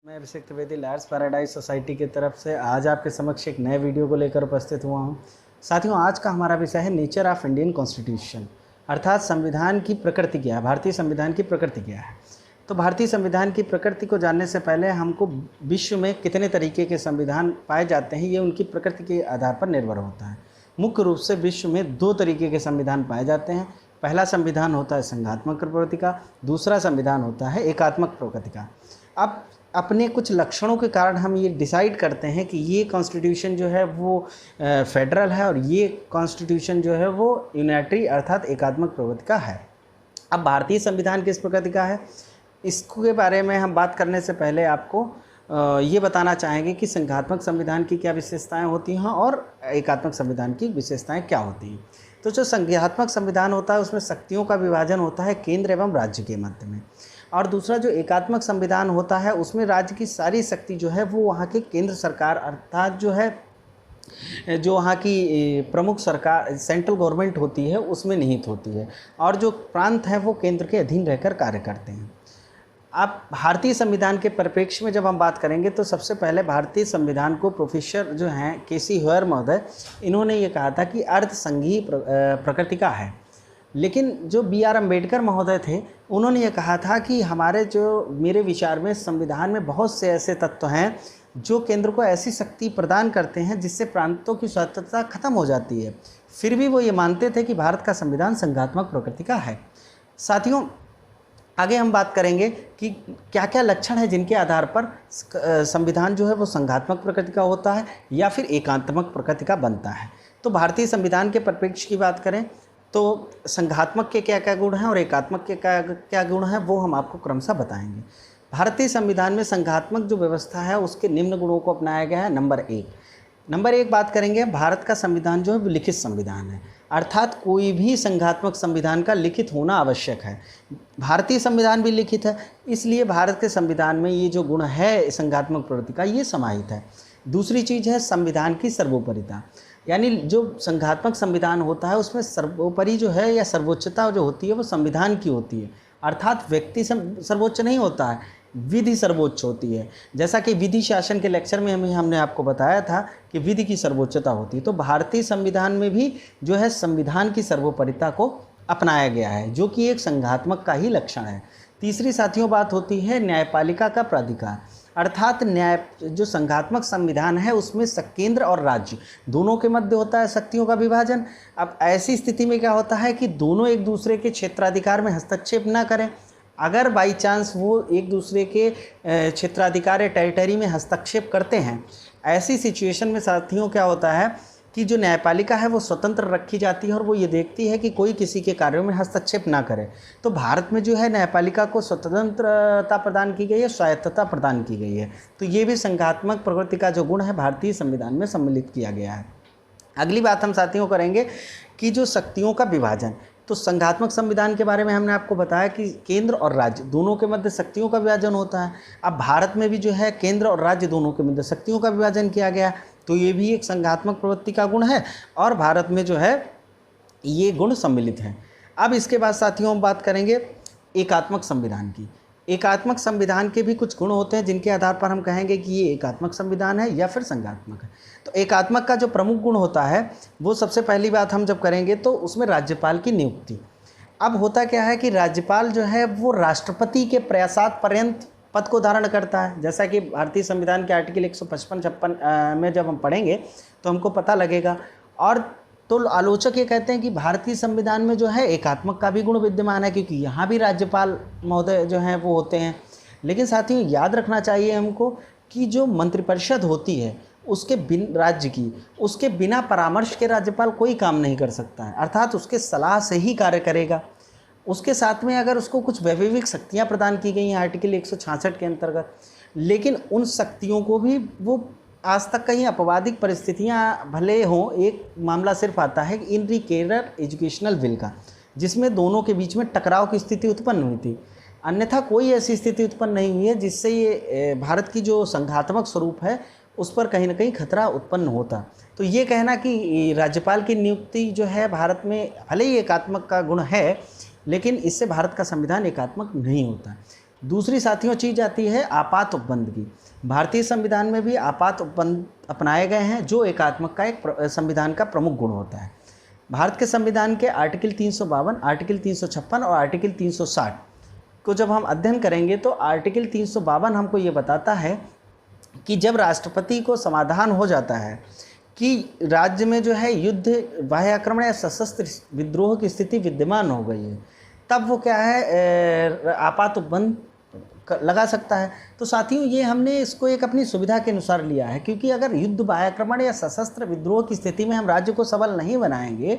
मैं अभिषेक Trivedi lawyers paradise society की तरफ से आज आपके समक्ष एक नए वीडियो को लेकर उपस्थित हुआ हूं। साथियों, आज का हमारा विषय है नेचर ऑफ इंडियन कॉन्स्टिट्यूशन, अर्थात संविधान की प्रकृति क्या है, भारतीय संविधान की प्रकृति क्या है। तो भारतीय संविधान की प्रकृति को जानने से पहले हमको विश्व में कितने तरीके के संविधान पाए जाते हैं ये उनकी प्रकृति के आधार पर निर्भर होता है। मुख्य रूप से विश्व में दो तरीके के संविधान पाए जाते हैं। पहला संविधान होता है संघात्मक प्रकृति का, दूसरा संविधान होता है एकात्मक प्रकृति का। अब अपने कुछ लक्षणों के कारण हम ये डिसाइड करते हैं कि ये कॉन्स्टिट्यूशन जो है वो फेडरल है और ये कॉन्स्टिट्यूशन जो है वो यूनाइटरी अर्थात एकात्मक प्रकृति का है। अब भारतीय संविधान किस प्रकृति का है, इसके बारे में हम बात करने से पहले आपको ये बताना चाहेंगे कि संघात्मक संविधान की क्या विशेषताएं होती हैं और एकात्मक संविधान की विशेषताएं क्या होती हैं। तो जो संघात्मक संविधान होता है उसमें शक्तियों का विभाजन होता है केंद्र एवं राज्य के मध्य में, और दूसरा जो एकात्मक संविधान होता है उसमें राज्य की सारी शक्ति जो है वो वहाँ के केंद्र सरकार अर्थात जो वहाँ की प्रमुख सरकार सेंट्रल गवर्नमेंट होती है उसमें निहित होती है, और जो प्रांत हैं वो केंद्र के अधीन रहकर कार्य करते हैं। अब भारतीय संविधान के परिप्रेक्ष्य में जब हम बात करेंगे तो सबसे पहले भारतीय संविधान को प्रोफेसर जो हैं केसी हेयर महोदय, इन्होंने ये कहा था कि अर्ध संघीय प्रकृति का है। लेकिन जो B.R. अम्बेडकर महोदय थे उन्होंने ये कहा था कि मेरे विचार में संविधान में बहुत से ऐसे तत्व हैं जो केंद्र को ऐसी शक्ति प्रदान करते हैं जिससे प्रांतों की स्वतंत्रता खत्म हो जाती है। फिर भी वो ये मानते थे कि भारत का संविधान संघात्मक प्रकृति का है। साथियों, आगे हम बात करेंगे कि क्या क्या लक्षण है जिनके आधार पर संविधान जो है वो संघात्मक प्रकृति का होता है या फिर एकात्मक प्रकृति का बनता है। तो भारतीय संविधान के परिप्रेक्ष्य की बात करें तो संघात्मक के क्या क्या गुण हैं और एकात्मक के क्या क्या गुण हैं वो हम आपको क्रमशः बताएंगे। भारतीय संविधान में संघात्मक जो व्यवस्था है उसके निम्न गुणों को अपनाया गया है। नंबर एक बात करेंगे, भारत का संविधान जो है वो लिखित संविधान है, अर्थात कोई भी संघात्मक संविधान का लिखित होना आवश्यक है। भारतीय संविधान भी लिखित है, इसलिए भारत के संविधान में ये जो गुण है संघात्मक प्रवृत्ति का ये समाहित है। दूसरी चीज़ है संविधान की सर्वोपरिता, यानी जो संघात्मक संविधान होता है उसमें सर्वोपरि जो है या सर्वोच्चता जो होती है वो संविधान की होती है, अर्थात व्यक्ति सर्वोच्च नहीं होता है, विधि सर्वोच्च होती है। जैसा कि विधि शासन के लेक्चर में हमने आपको बताया था कि विधि की सर्वोच्चता होती है। तो भारतीय संविधान में भी जो है संविधान की सर्वोपरिता को अपनाया गया है, जो कि एक संघात्मक का ही लक्षण है। तीसरी साथियों बात होती है न्यायपालिका का प्राधिकार, अर्थात जो संघात्मक संविधान है उसमें केंद्र और राज्य दोनों के मध्य होता है शक्तियों का विभाजन। अब ऐसी स्थिति में क्या होता है कि दोनों एक दूसरे के क्षेत्राधिकार में हस्तक्षेप ना करें। अगर बाई चांस वो एक दूसरे के क्षेत्राधिकार या टेरिटरी में हस्तक्षेप करते हैं, ऐसी सिचुएशन में साथियों क्या होता है कि जो न्यायपालिका है वो स्वतंत्र रखी जाती है और वो ये देखती है कि कोई किसी के कार्यों में हस्तक्षेप ना करे। तो भारत में जो है न्यायपालिका को स्वतंत्रता प्रदान की गई है, स्वायत्तता प्रदान की गई है। तो ये भी संघात्मक प्रकृति का जो गुण है भारतीय संविधान में सम्मिलित किया गया है। अगली बात हम साथियों करेंगे कि जो शक्तियों का विभाजन, तो संघात्मक संविधान के बारे में हमने आपको बताया कि केंद्र और राज्य दोनों के मध्य शक्तियों का विभाजन होता है। अब भारत में भी जो है केंद्र और राज्य दोनों के मध्य शक्तियों का विभाजन किया गया, तो ये भी एक संघात्मक प्रवृत्ति का गुण है और भारत में जो है ये गुण सम्मिलित हैं। अब इसके बाद साथियों हम बात करेंगे एकात्मक संविधान की। एकात्मक संविधान के भी कुछ गुण होते हैं जिनके आधार पर हम कहेंगे कि ये एकात्मक संविधान है या फिर संघात्मक है। तो एकात्मक का जो प्रमुख गुण होता है वो सबसे पहली बात हम जब करेंगे तो उसमें राज्यपाल की नियुक्ति। अब होता क्या है कि राज्यपाल जो है वो राष्ट्रपति के प्रयासात पर्यंत पद को धारण करता है। जैसा कि भारतीय संविधान के आर्टिकल 155-56 में जब हम पढ़ेंगे तो हमको पता लगेगा। और तो आलोचक ये कहते हैं कि भारतीय संविधान में जो है एकात्मक का भी गुण विद्यमान है, क्योंकि यहाँ भी राज्यपाल महोदय जो हैं वो होते हैं। लेकिन साथियों याद रखना चाहिए हमको कि जो मंत्रिपरिषद होती है उसके बिना परामर्श के राज्यपाल कोई काम नहीं कर सकता है, अर्थात उसके सलाह से ही कार्य करेगा। उसके साथ में अगर उसको कुछ वैविधिक शक्तियाँ प्रदान की गई हैं आर्टिकल 166 के अंतर्गत, लेकिन उन शक्तियों को भी वो आज तक कहीं अपवादिक परिस्थितियां भले हों, एक मामला सिर्फ आता है इन दी केरल एजुकेशनल बिल का, जिसमें दोनों के बीच में टकराव की स्थिति उत्पन्न हुई थी। अन्यथा कोई ऐसी स्थिति उत्पन्न नहीं हुई है जिससे ये भारत की जो संघात्मक स्वरूप है उस पर कहीं ना कहीं खतरा उत्पन्न होता। तो ये कहना कि राज्यपाल की नियुक्ति जो है भारत में भले ही एकात्मक का गुण है, लेकिन इससे भारत का संविधान एकात्मक नहीं होता। दूसरी साथियों चीज़ आती है आपात उपबंध की। भारतीय संविधान में भी आपात उपबंध अपनाए गए हैं, जो एकात्मक का एक संविधान का प्रमुख गुण होता है। भारत के संविधान के आर्टिकल 352, आर्टिकल 356 और आर्टिकल 360 को जब हम अध्ययन करेंगे तो आर्टिकल 352 हमको ये बताता है कि जब राष्ट्रपति को समाधान हो जाता है कि राज्य में जो है युद्ध, बाह्य आक्रमण या सशस्त्र विद्रोह की स्थिति विद्यमान हो गई है, तब वो क्या है आपात उपबंध लगा सकता है। तो साथियों ये हमने इसको एक अपनी सुविधा के अनुसार लिया है, क्योंकि अगर युद्ध, बाह्य आक्रमण या सशस्त्र विद्रोह की स्थिति में हम राज्य को सबल नहीं बनाएंगे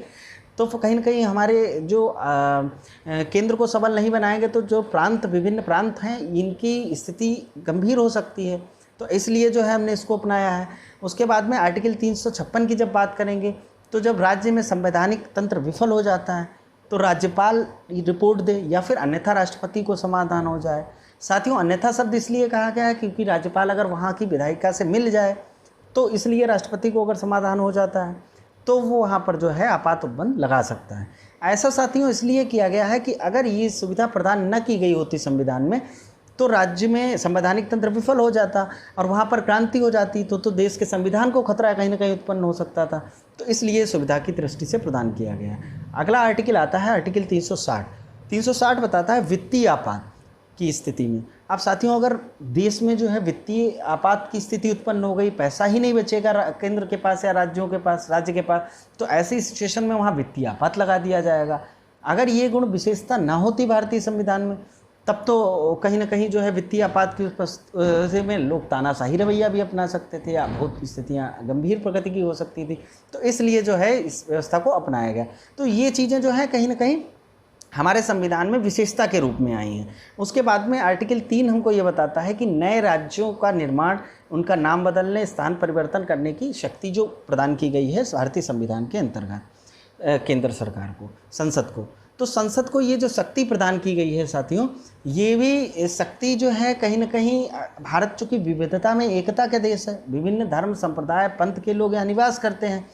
तो कहीं न कहीं हमारे जो केंद्र को सबल नहीं बनाएंगे तो जो प्रांत, विभिन्न प्रांत हैं, इनकी स्थिति गंभीर हो सकती है। तो इसलिए जो है हमने इसको अपनाया है। उसके बाद में आर्टिकल 356 की जब बात करेंगे तो जब राज्य में संवैधानिक तंत्र विफल हो जाता है तो राज्यपाल रिपोर्ट दे या फिर अन्यथा राष्ट्रपति को समाधान हो जाए। साथियों अन्यथा शब्द इसलिए कहा गया है क्योंकि राज्यपाल अगर वहाँ की विधायिका से मिल जाए तो इसलिए राष्ट्रपति को अगर समाधान हो जाता है तो वो वहाँ पर जो है आपात उपबंध लगा सकता है। ऐसा साथियों इसलिए किया गया है कि अगर ये सुविधा प्रदान न की गई होती संविधान में तो राज्य में संवैधानिक तंत्र विफल हो जाता और वहाँ पर क्रांति हो जाती तो देश के संविधान को खतरा कहीं ना कहीं उत्पन्न हो सकता था। तो इसलिए सुविधा की दृष्टि से प्रदान किया गया है। अगला आर्टिकल आता है आर्टिकल 360। 360 बताता है वित्तीय आपात की स्थिति में। अब साथियों अगर देश में जो है वित्तीय आपात की स्थिति उत्पन्न हो गई, पैसा ही नहीं बचेगा केंद्र के पास या राज्यों के पास, राज्य के पास, तो ऐसी सिचुएशन में वहाँ वित्तीय आपात लगा दिया जाएगा। अगर ये गुण विशेषता ना होती भारतीय संविधान में तब तो कहीं ना कहीं जो है वित्तीय आपात की उपस्थिति में लोग तानाशाही रवैया भी अपना सकते थे या बहुत स्थितियाँ गंभीर प्रकृति की हो सकती थी। तो इसलिए जो है इस व्यवस्था को अपनाया गया। तो ये चीज़ें जो है कहीं ना कहीं हमारे संविधान में विशेषता के रूप में आई हैं। उसके बाद में आर्टिकल 3 हमको ये बताता है कि नए राज्यों का निर्माण, उनका नाम बदलने, स्थान परिवर्तन करने की शक्ति जो प्रदान की गई है भारतीय संविधान के अंतर्गत केंद्र सरकार को, संसद को। तो संसद को ये जो शक्ति प्रदान की गई है साथियों, ये भी शक्ति जो है कहीं ना कहीं, भारत चूँकि विविधता में एकता का देश है, विभिन्न धर्म, संप्रदाय, पंथ के लोग यहाँ निवास करते हैं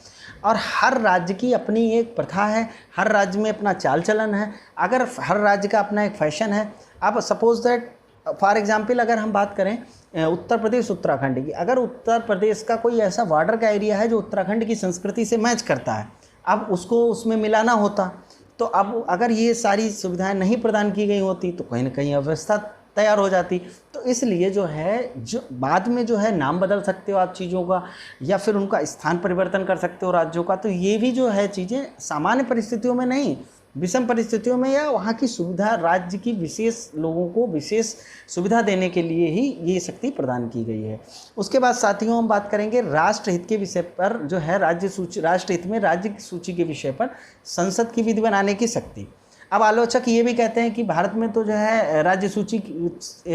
और हर राज्य की अपनी एक प्रथा है, हर राज्य में अपना चाल चलन है, अगर हर राज्य का अपना एक फैशन है। अब सपोज दैट फॉर एग्जांपल अगर हम बात करें उत्तर प्रदेश, उत्तराखंड की, अगर उत्तर प्रदेश का कोई ऐसा बॉर्डर का एरिया है जो उत्तराखंड की संस्कृति से मैच करता है, अब उसको उसमें मिलाना होता, तो अब अगर ये सारी सुविधाएं नहीं प्रदान की गई होती तो कहीं ना कहीं अव्यवस्था तैयार हो जाती। तो इसलिए जो है, जो बाद में जो है नाम बदल सकते हो आप चीज़ों का या फिर उनका स्थान परिवर्तन कर सकते हो राज्यों का। तो ये भी जो है चीज़ें सामान्य परिस्थितियों में नहीं, विषम परिस्थितियों में या वहाँ की सुविधा, राज्य की विशेष लोगों को विशेष सुविधा देने के लिए ही ये शक्ति प्रदान की गई है। उसके बाद साथियों हम बात करेंगे राष्ट्रहित के विषय पर, जो है राज्य सूची, राष्ट्रहित में राज्य की सूची के विषय पर संसद की विधि बनाने की शक्ति। अब आलोचक ये भी कहते हैं कि भारत में तो जो है राज्य सूची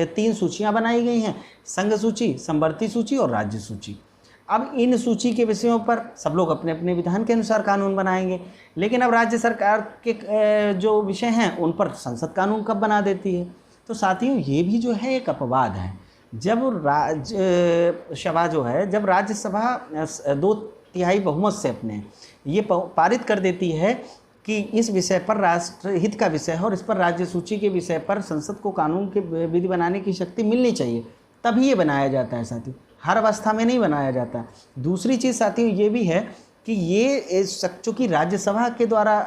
3 सूचियाँ बनाई गई हैं, संघ सूची, समवर्ती सूची और राज्य सूची। अब इन सूची के विषयों पर सब लोग अपने अपने विधान के अनुसार कानून बनाएंगे, लेकिन अब राज्य सरकार के जो विषय हैं उन पर संसद कानून कब बना देती है। तो साथियों ये भी जो है एक अपवाद है। जब राज्यसभा जो है, जब राज्यसभा 2/3 बहुमत से अपने ये पारित कर देती है कि इस विषय पर राष्ट्रहित का विषय है और इस पर राज्य सूची के विषय पर संसद को कानून के विधि बनाने की शक्ति मिलनी चाहिए, तभी ये बनाया जाता है साथियों, हर अवस्था में नहीं बनाया जाता। दूसरी चीज़ साथियों ये भी है कि ये चूँकि राज्यसभा के द्वारा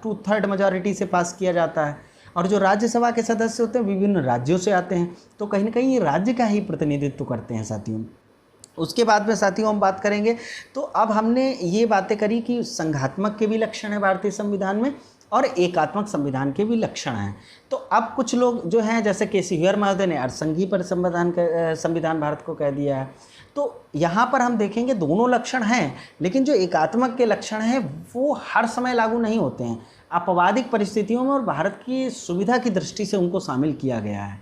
2/3 मेजॉरिटी से पास किया जाता है और जो राज्यसभा के सदस्य होते हैं विभिन्न राज्यों से आते हैं, तो कहीं ना कहीं ये राज्य का ही प्रतिनिधित्व करते हैं साथियों। उसके बाद में साथियों हम बात करेंगे, तो अब हमने ये बातें करी कि संघात्मक के भी लक्षण है भारतीय संविधान में और एकात्मक संविधान के भी लक्षण हैं। तो अब कुछ लोग जो हैं, जैसे के.सी. व्हीयर महोदय ने अर्धसंघीय पर संविधान भारत को कह दिया है, तो यहाँ पर हम देखेंगे दोनों लक्षण हैं, लेकिन जो एकात्मक के लक्षण हैं वो हर समय लागू नहीं होते हैं, आपवादिक परिस्थितियों में और भारत की सुविधा की दृष्टि से उनको शामिल किया गया है।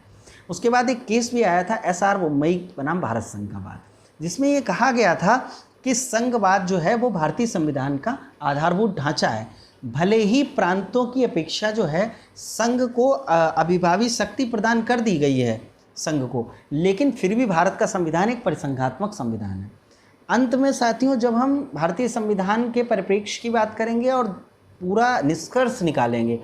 उसके बाद एक केस भी आया था SR मुंबई बनाम भारत संघ का बाद, जिसमें ये कहा गया था कि संघवाद जो है वो भारतीय संविधान का आधारभूत ढांचा है। भले ही प्रांतों की अपेक्षा जो है संघ को अभिभावी शक्ति प्रदान कर दी गई है संघ को, लेकिन फिर भी भारत का संविधान एक परिसंघात्मक संविधान है। अंत में साथियों जब हम भारतीय संविधान के परिप्रेक्ष्य की बात करेंगे और पूरा निष्कर्ष निकालेंगे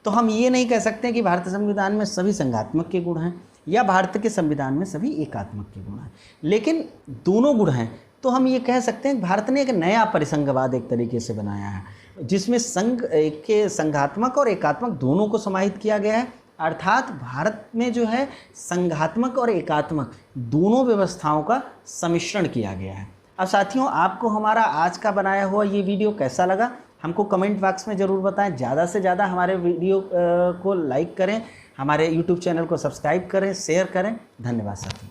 तो हम ये नहीं कह सकते कि भारतीय संविधान में सभी संघात्मक के गुण हैं या भारत के संविधान में सभी एकात्मक के गुण हैं। लेकिन दोनों गुण हैं तो हम ये कह सकते हैं भारत ने एक नया परिसंघवाद एक तरीके से बनाया है, जिसमें संघ के संघात्मक और एकात्मक दोनों को समाहित किया गया है। अर्थात भारत में जो है संघात्मक और एकात्मक दोनों व्यवस्थाओं का सम्मिश्रण किया गया है। अब साथियों, आपको हमारा आज का बनाया हुआ ये वीडियो कैसा लगा हमको कमेंट बॉक्स में ज़रूर बताएं। ज़्यादा से ज़्यादा हमारे वीडियो को लाइक करें, हमारे यूट्यूब चैनल को सब्सक्राइब करें, शेयर करें। धन्यवाद साथियों।